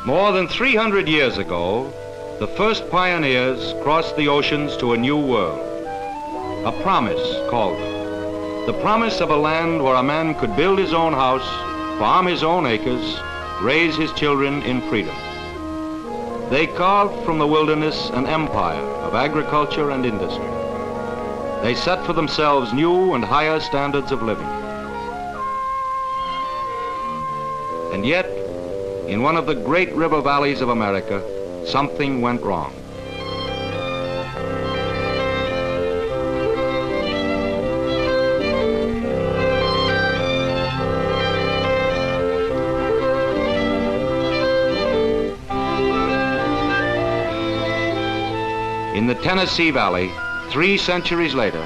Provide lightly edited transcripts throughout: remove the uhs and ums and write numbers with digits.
More than 300 years ago, the first pioneers crossed the oceans to a new world. A promise called them. The promise of a land where a man could build his own house, farm his own acres, raise his children in freedom. They carved from the wilderness an empire of agriculture and industry. They set for themselves new and higher standards of living. And yet, in one of the great river valleys of America, something went wrong. In the Tennessee Valley, 3 centuries later,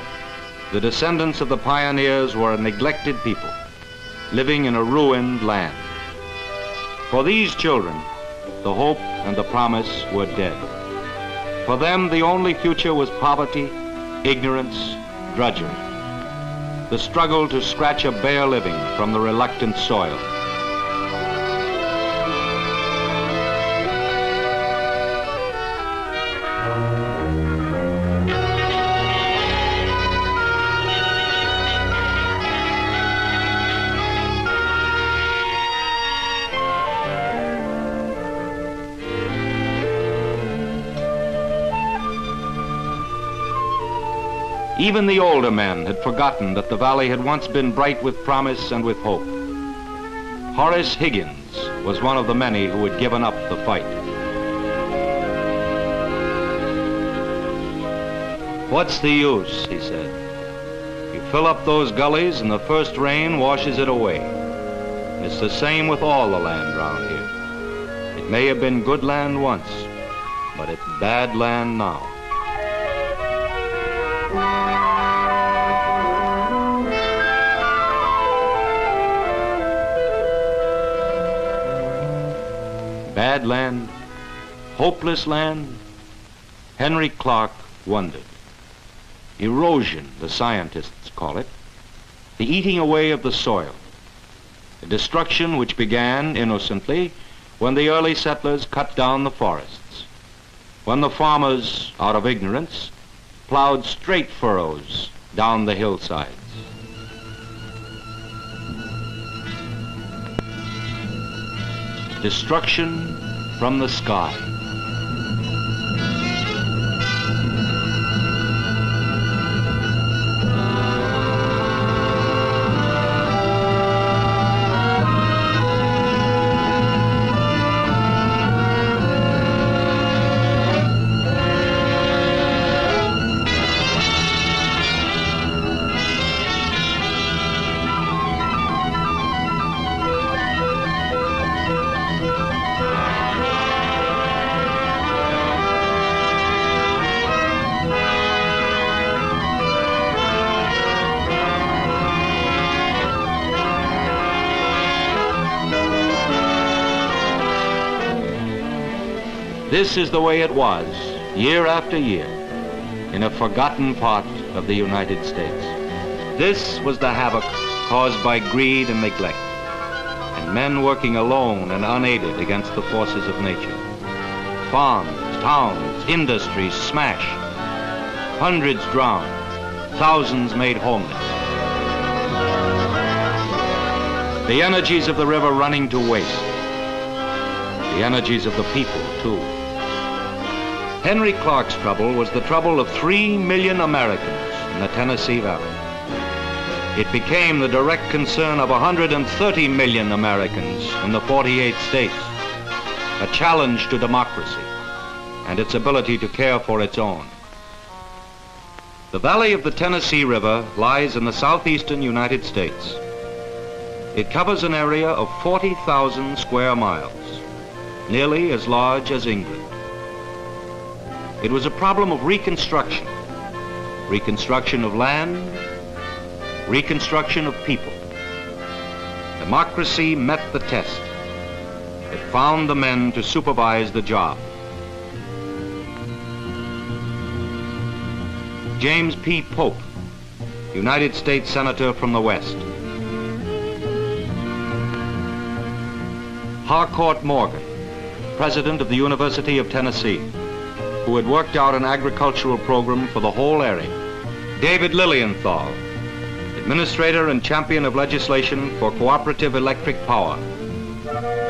the descendants of the pioneers were a neglected people, living in a ruined land. For these children, the hope and the promise were dead. For them, the only future was poverty, ignorance, drudgery. The struggle to scratch a bare living from the reluctant soil. Even the older men had forgotten that the valley had once been bright with promise and with hope. Horace Higgins was one of the many who had given up the fight. "What's the use?" he said. "You fill up those gullies and the first rain washes it away. It's the same with all the land round here. It may have been good land once, but it's bad land now." Bad land, hopeless land? Henry Clark wondered. Erosion, the scientists call it, the eating away of the soil, a destruction which began innocently when the early settlers cut down the forests, when the farmers, out of ignorance, plowed straight furrows down the hillsides. Destruction from the sky. This is the way it was, year after year, in a forgotten part of the United States. This was the havoc caused by greed and neglect, and men working alone and unaided against the forces of nature. Farms, towns, industries smashed, hundreds drowned, thousands made homeless. The energies of the river running to waste, the energies of the people, too. Henry Clark's trouble was the trouble of 3 million Americans in the Tennessee Valley. It became the direct concern of 130 million Americans in the 48 states, a challenge to democracy and its ability to care for its own. The valley of the Tennessee River lies in the southeastern United States. It covers an area of 40,000 square miles, nearly as large as England. It was a problem of reconstruction, reconstruction of land, reconstruction of people. Democracy met the test. It found the men to supervise the job. James P. Pope, United States Senator from the West. Harcourt Morgan, president of the University of Tennessee, who had worked out an agricultural program for the whole area. David Lilienthal, administrator and champion of legislation for cooperative electric power.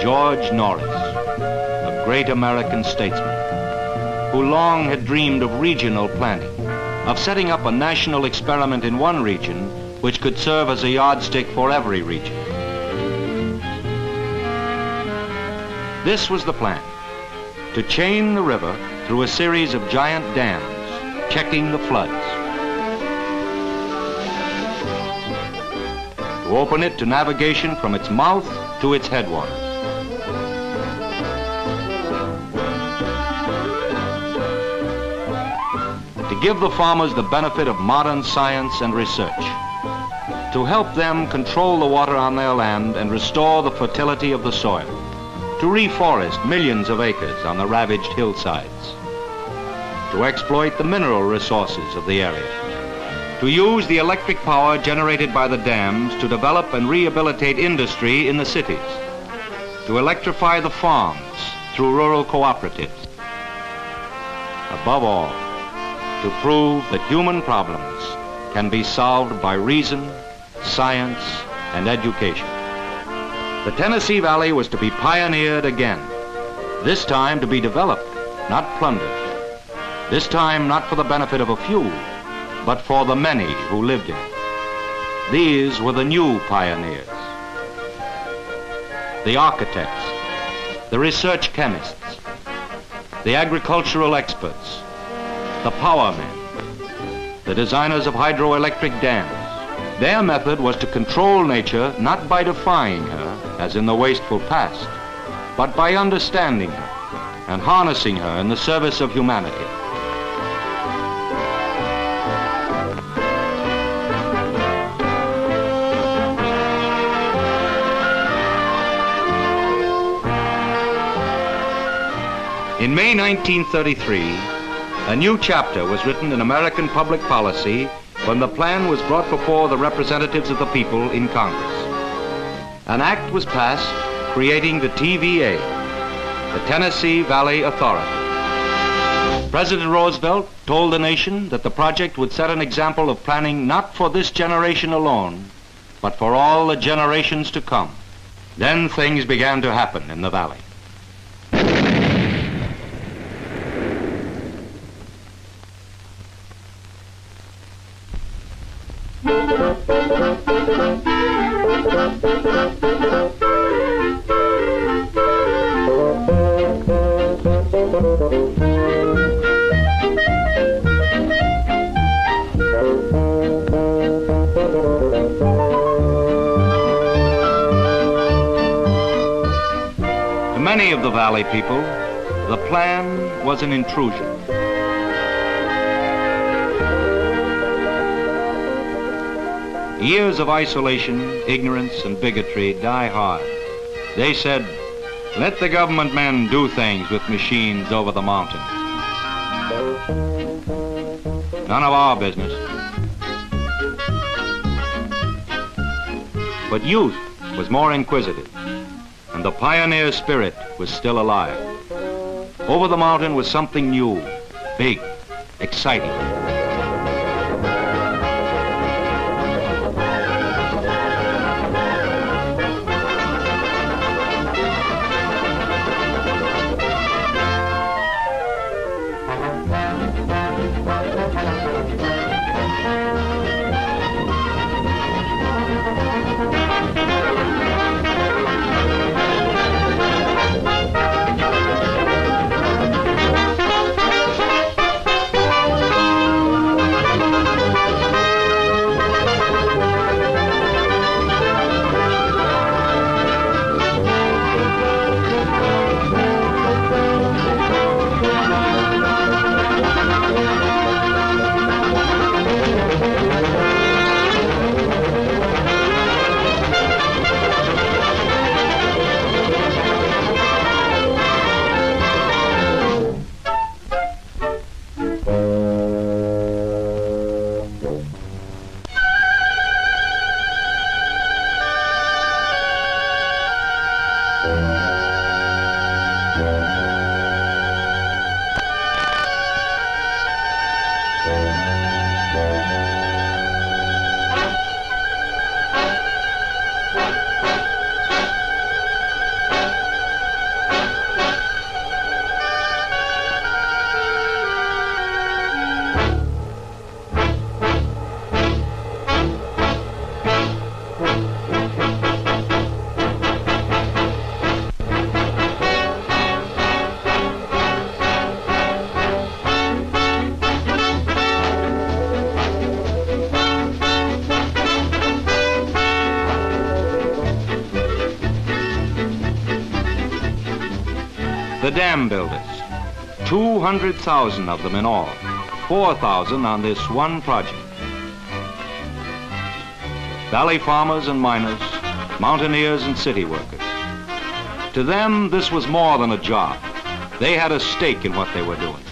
George Norris, a great American statesman, who long had dreamed of regional planning, of setting up a national experiment in one region which could serve as a yardstick for every region. This was the plan, to chain the river through a series of giant dams, checking the floods. To open it to navigation from its mouth to its headwaters. To give the farmers the benefit of modern science and research. To help them control the water on their land and restore the fertility of the soil. To reforest millions of acres on the ravaged hillsides. To exploit the mineral resources of the area. To use the electric power generated by the dams to develop and rehabilitate industry in the cities. To electrify the farms through rural cooperatives. Above all, to prove that human problems can be solved by reason, science, and education. The Tennessee Valley was to be pioneered again, this time to be developed, not plundered. This time not for the benefit of a few, but for the many who lived in it. These were the new pioneers. The architects, the research chemists, the agricultural experts, the power men, the designers of hydroelectric dams. Their method was to control nature not by defying her, as in the wasteful past, but by understanding her and harnessing her in the service of humanity. In May 1933, a new chapter was written in American public policy when the plan was brought before the representatives of the people in Congress. An act was passed creating the TVA, the Tennessee Valley Authority. President Roosevelt told the nation that the project would set an example of planning not for this generation alone, but for all the generations to come. Then things began to happen in the valley. To many of the valley people, the plan was an intrusion. Years of isolation, ignorance, and bigotry die hard. They said, let the government men do things with machines over the mountain. None of our business. But youth was more inquisitive, and the pioneer spirit was still alive. Over the mountain was something new, big, exciting. The dam builders, 200,000 of them in all, 4,000 on this one project. Valley farmers and miners, mountaineers and city workers. To them, this was more than a job. They had a stake in what they were doing.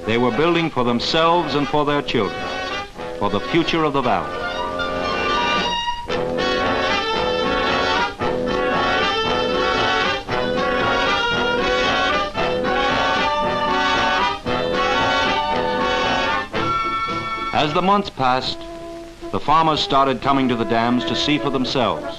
They were building for themselves and for their children, for the future of the valley. As the months passed, the farmers started coming to the dams to see for themselves.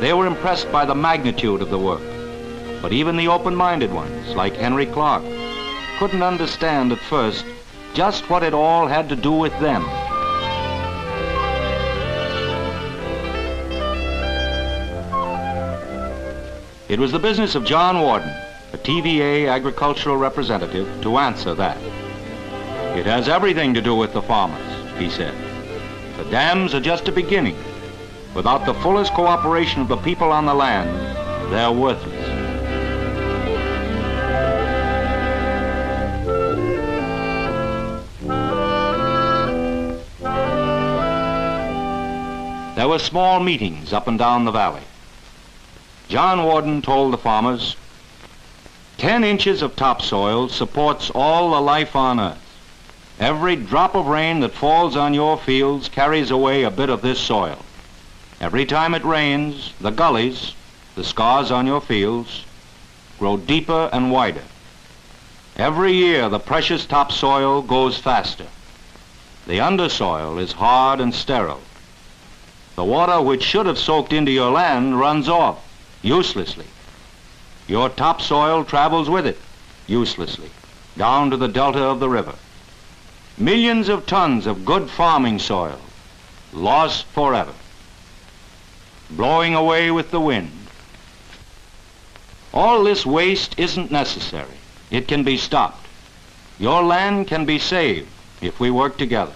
They were impressed by the magnitude of the work, but even the open-minded ones, like Henry Clark, couldn't understand at first just what it all had to do with them. It was the business of John Warden, a TVA agricultural representative, to answer that. It has everything to do with the farmers, he said. The dams are just a beginning. Without the fullest cooperation of the people on the land, they're worthless. There were small meetings up and down the valley. John Warden told the farmers, 10 inches of topsoil supports all the life on earth. Every drop of rain that falls on your fields carries away a bit of this soil. Every time it rains, the gullies, the scars on your fields, grow deeper and wider. Every year, the precious topsoil goes faster. The undersoil is hard and sterile. The water which should have soaked into your land runs off, uselessly. Your topsoil travels with it, uselessly, down to the delta of the river. Millions of tons of good farming soil, lost forever, blowing away with the wind. All this waste isn't necessary. It can be stopped. Your land can be saved if we work together.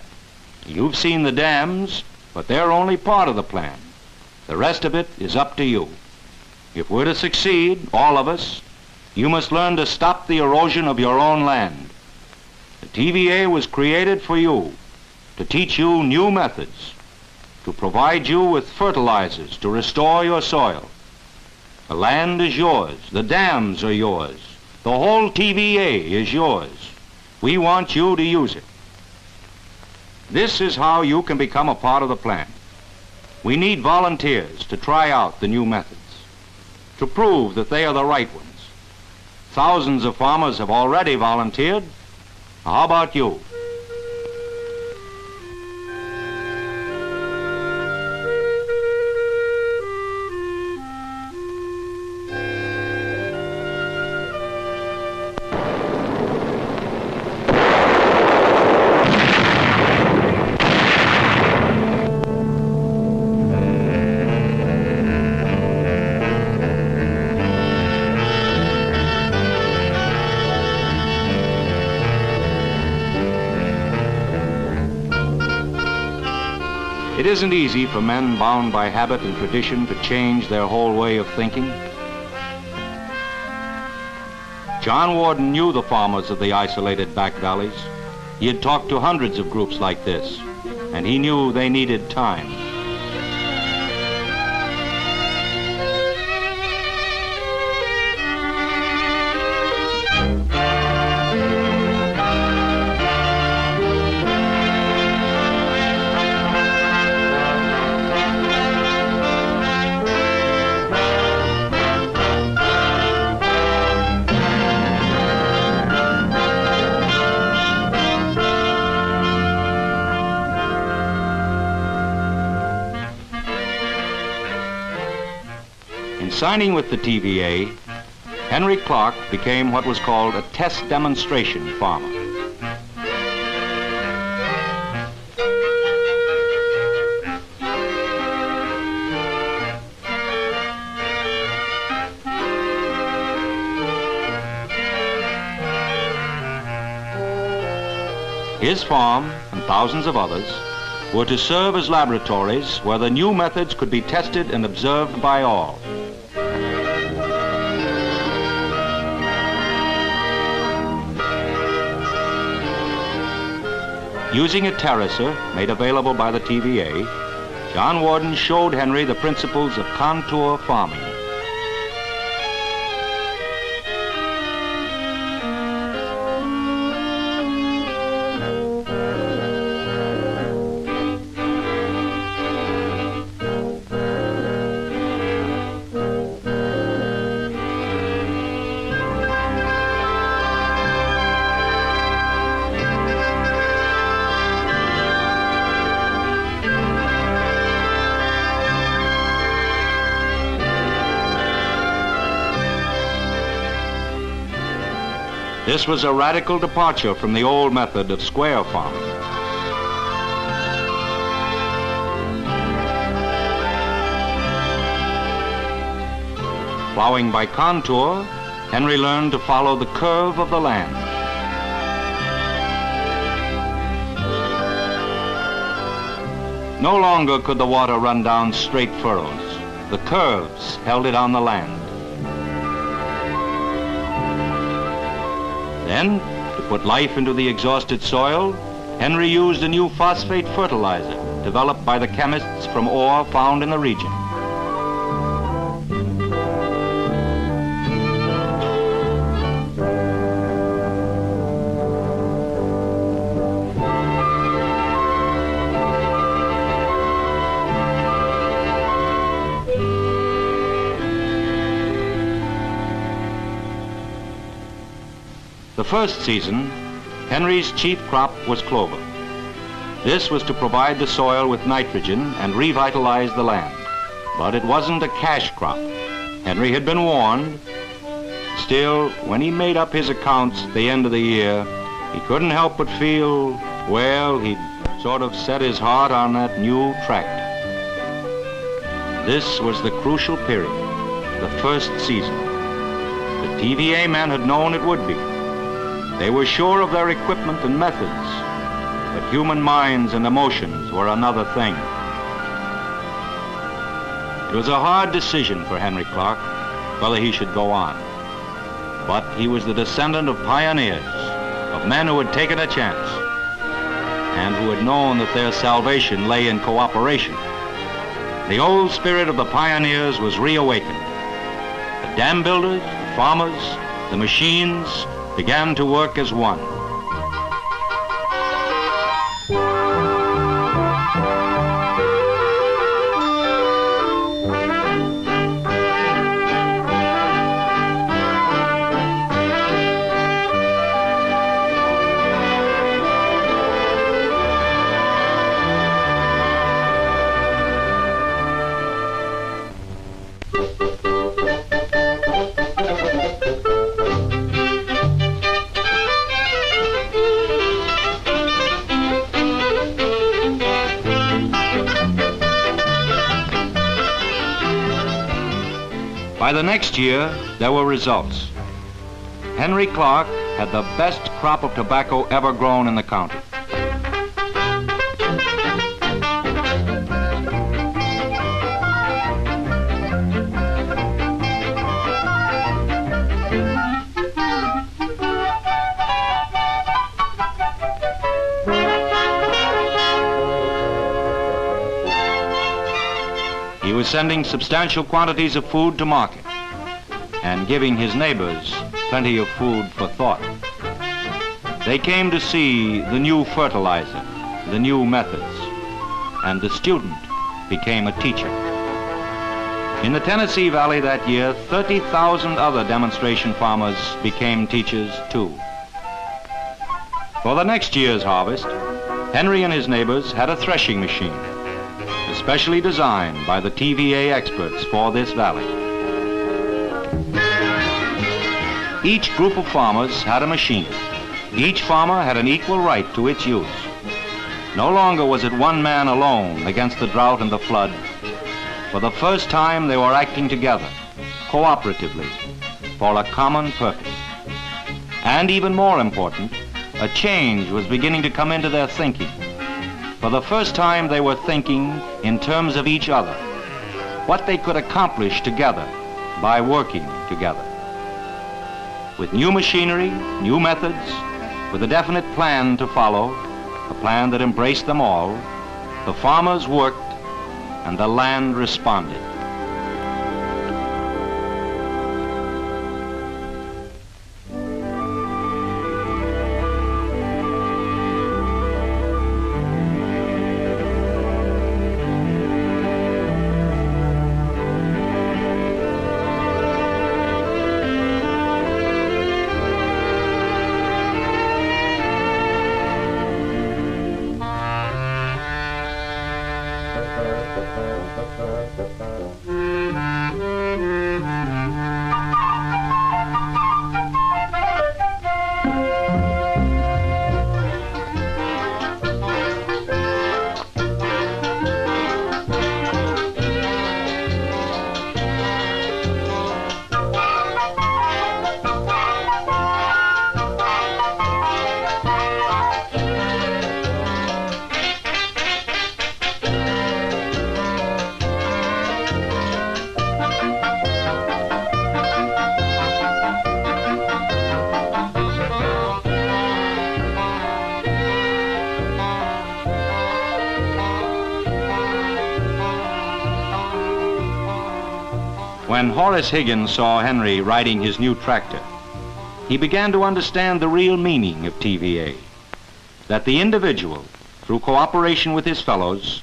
You've seen the dams, but they're only part of the plan. The rest of it is up to you. If we're to succeed, all of us, you must learn to stop the erosion of your own land. The TVA was created for you, to teach you new methods, to provide you with fertilizers to restore your soil. The land is yours. The dams are yours. The whole TVA is yours. We want you to use it. This is how you can become a part of the plan. We need volunteers to try out the new methods, to prove that they are the right ones. Thousands of farmers have already volunteered. How about you? It isn't easy for men bound by habit and tradition to change their whole way of thinking. John Warden knew the farmers of the isolated back valleys. He had talked to hundreds of groups like this, and he knew they needed time. signing with the TVA, Henry Clark became what was called a test demonstration farmer. His farm and thousands of others were to serve as laboratories where the new methods could be tested and observed by all. Using a terracer made available by the TVA, John Warden showed Henry the principles of contour farming. This was a radical departure from the old method of square farming. Plowing by contour, Henry learned to follow the curve of the land. No longer could the water run down straight furrows. The curves held it on the land. Then, to put life into the exhausted soil, Henry used a new phosphate fertilizer developed by the chemists from ore found in the region. The first season, Henry's chief crop was clover. This was to provide the soil with nitrogen and revitalize the land. But it wasn't a cash crop. Henry had been warned. Still, when he made up his accounts at the end of the year, he couldn't help but feel, well, he'd sort of set his heart on that new tract. This was the crucial period, the first season. The TVA men had known it would be. They were sure of their equipment and methods, but human minds and emotions were another thing. It was a hard decision for Henry Clark whether he should go on. But he was the descendant of pioneers, of men who had taken a chance, and who had known that their salvation lay in cooperation. The old spirit of the pioneers was reawakened. The dam builders, the farmers, the machines, began to work as one. By the next year, there were results. Henry Clark had the best crop of tobacco ever grown in the county. He was sending substantial quantities of food to market and giving his neighbors plenty of food for thought. They came to see the new fertilizer, the new methods, and the student became a teacher. In the Tennessee Valley that year, 30,000 other demonstration farmers became teachers too. For the next year's harvest, Henry and his neighbors had a threshing machine, especially designed by the TVA experts for this valley. Each group of farmers had a machine. Each farmer had an equal right to its use. No longer was it one man alone against the drought and the flood. For the first time, they were acting together, cooperatively, for a common purpose. And even more important, a change was beginning to come into their thinking. For the first time, they were thinking in terms of each other, what they could accomplish together by working together. With new machinery, new methods, with a definite plan to follow, a plan that embraced them all, the farmers worked and the land responded. When Horace Higgins saw Henry riding his new tractor, he began to understand the real meaning of TVA, that the individual, through cooperation with his fellows,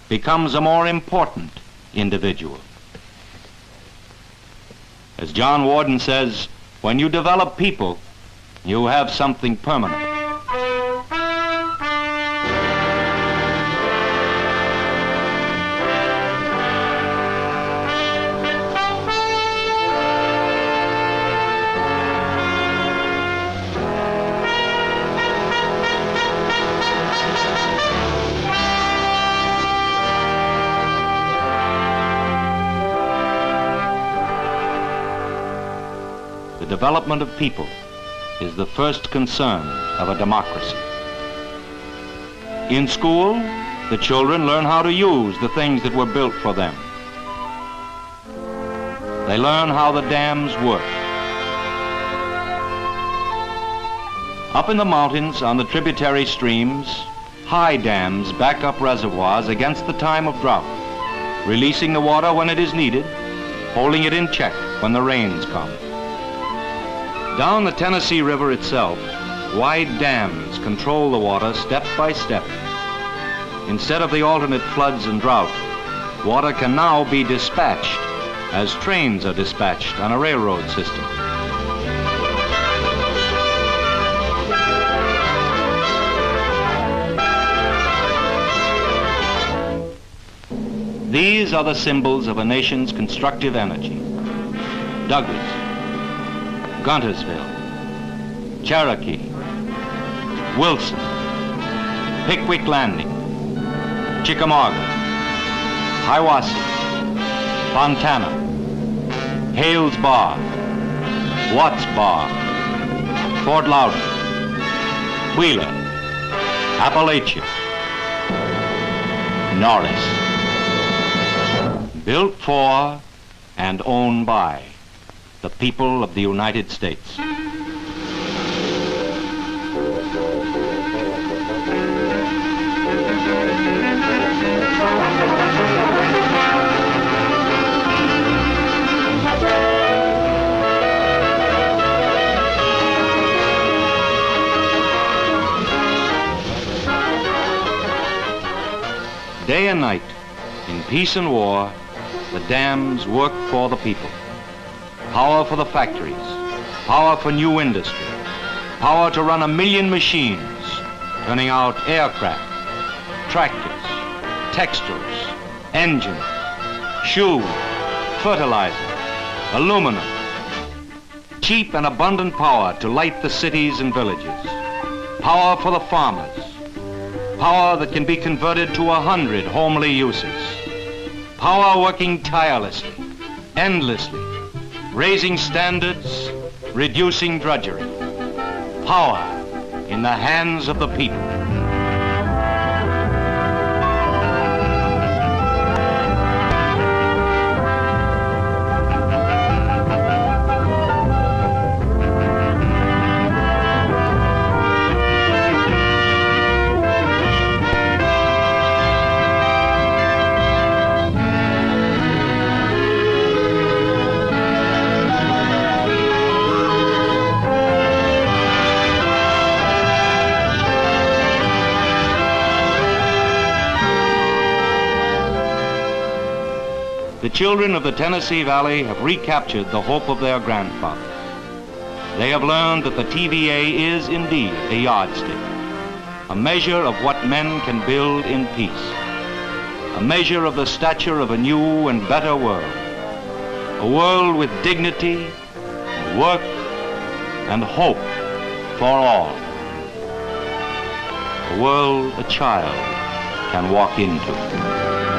becomes a more important individual. As John Warden says, when you develop people, you have something permanent. The development of people is the first concern of a democracy. In school, the children learn how to use the things that were built for them. They learn how the dams work. Up in the mountains on the tributary streams, high dams back up reservoirs against the time of drought, releasing the water when it is needed, holding it in check when the rains come. Down the Tennessee River itself, wide dams control the water step by step. Instead of the alternate floods and drought, water can now be dispatched as trains are dispatched on a railroad system. These are the symbols of a nation's constructive energy. Douglas, Guntersville, Cherokee, Wilson, Pickwick Landing, Chickamauga, Hiwassee, Fontana, Hales Bar, Watts Bar, Fort Loudon, Wheeler, Appalachia, Norris. Built for and owned by the people of the United States. Day and night, in peace and war, the dams work for the people. Power for the factories, power for new industry, power to run 1 million machines, turning out aircraft, tractors, textiles, engines, shoes, fertilizer, aluminum, cheap and abundant power to light the cities and villages. Power for the farmers. Power that can be converted to 100 homely uses. Power working tirelessly, endlessly, raising standards, reducing drudgery. Power in the hands of the people. The children of the Tennessee Valley have recaptured the hope of their grandfathers. They have learned that the TVA is indeed a yardstick, a measure of what men can build in peace, a measure of the stature of a new and better world, a world with dignity, and work, and hope for all, a world a child can walk into.